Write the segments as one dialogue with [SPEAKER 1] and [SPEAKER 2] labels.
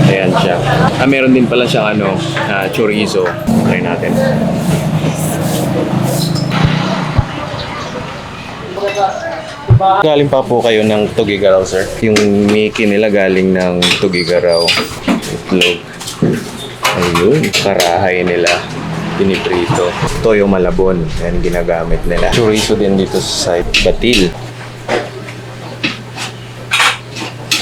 [SPEAKER 1] Ayan siya. Meron din pala siyang chorizo. Try natin. Galing pa po kayo ng Tugigaraw, sir? Yung Mickey nila galing ng Tugigaraw. Itlog. Ayun, karahay nila. Piniprito. Toyo malabon. Yan ginagamit nila. Chorizo din dito sa side. Batil.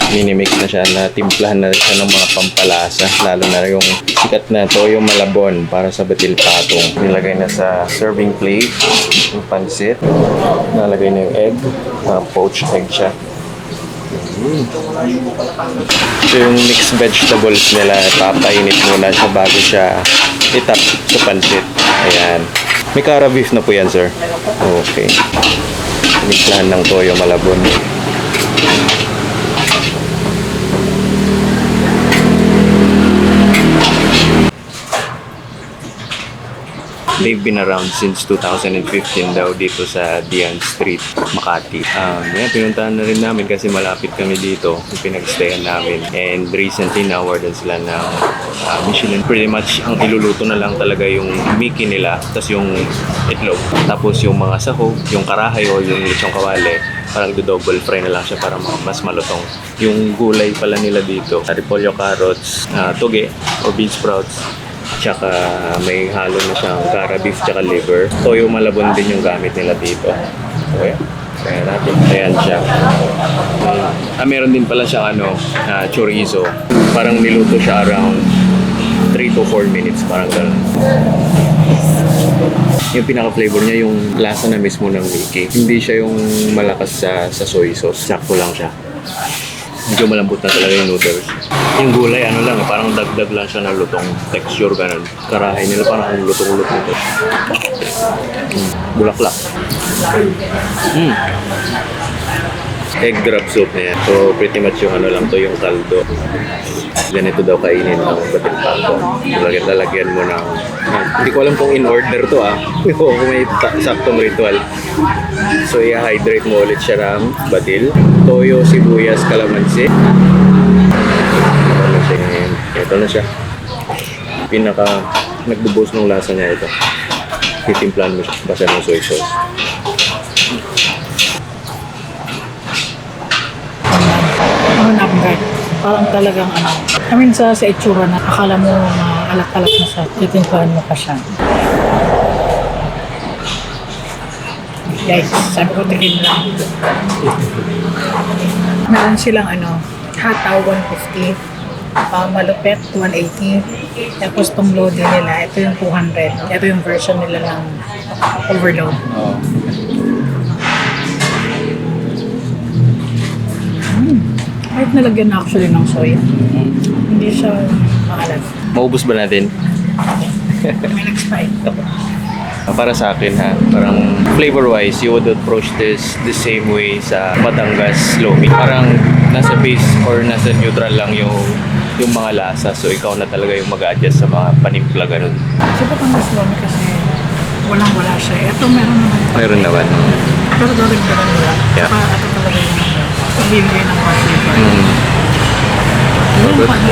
[SPEAKER 1] Minimix na siya, na timplahan na siya ng mga pampalasa, lalo na yung sikat na toyo malabon para sa batil patong. Nilagay na sa serving plate yung pansit, nalagay na yung egg, poached egg siya. Ito yung mixed vegetables nila, papainit muna siya bago siya itap sa pansit. Ayan, may kara beef na po yan, sir. Okay, timplahan ng toyo malabon. They've been around since 2015 daw dito sa Dian Street, Makati. Pinuntahan na rin namin kasi malapit kami dito, yung pinag-stayan namin. And recently, na-awardan sila ng Michelin. Pretty much, ang iluluto na lang talaga yung Mickey nila, tapos yung itlog. Tapos yung mga sahog, yung karahay o yung lechong kawale, parang double fry na lang siya para mas malutong. Yung gulay pala nila dito, repolyo, carrots, toge o bean sprouts, tsaka may halo na siyang kara beef tsaka liver. Toyo malabon din yung gamit nila dito. Okay. Kaya natin. Ayan siya. Meron din pala siyang chorizo. Parang niluto siya around 3 to 4 minutes. Parang gano'n. Yung pinaka-flavor niya, yung lasa na mismo ng Mickey. Hindi siya yung malakas sa soy sauce. Sakto lang siya. Medyo malambot na talaga yung noodles. Yung gulay, parang dagdag lang siya na lutong texture, ganun. Karahay nila parang lutong-lutong ito. Bulaklak. Egg grab soup na yan. So, pretty much yung lang to, yung kaldo. Ganito daw kainin ng batil patong. Lalagyan mo ng... Hindi ko alam kung in order to kung may saktong ritual. So, i-hydrate mo ulit siya ng batil. Toyo, sibuyas, kalamansi. Ito na siya. Nagbo-boost ng lasa niya ito. Titimplahan mo siya basta ng soy sauce.
[SPEAKER 2] Parang talagang sa itsura na akala mo alak-alak na sa titimplahan mo pa siya. Guys, sabi ko tingin lang. Meron silang hataw 150, malupet 180, tapos tong loading nila, ito yung 200. Ito yung version nila ng overload. Kahit nalagyan na actually ng soy, hindi siya maalat.
[SPEAKER 1] Maubos ba natin?
[SPEAKER 2] May nag-spike.
[SPEAKER 1] Para sa akin parang flavor-wise, you would approach this the same way sa Batangas Lomi. Parang nasa base or nasa neutral lang yung mga lasa. So ikaw na talaga yung mag-adjust sa mga panimpla ganun.
[SPEAKER 2] Sa Batangas Lomi kasi walang-wala siya. Ito meron naman.
[SPEAKER 1] Meron naman.
[SPEAKER 2] Pero dagdagan nila.
[SPEAKER 1] Yeah.
[SPEAKER 2] Ito talaga yung bibigay ng flavor.
[SPEAKER 1] Mm.
[SPEAKER 2] Yung pag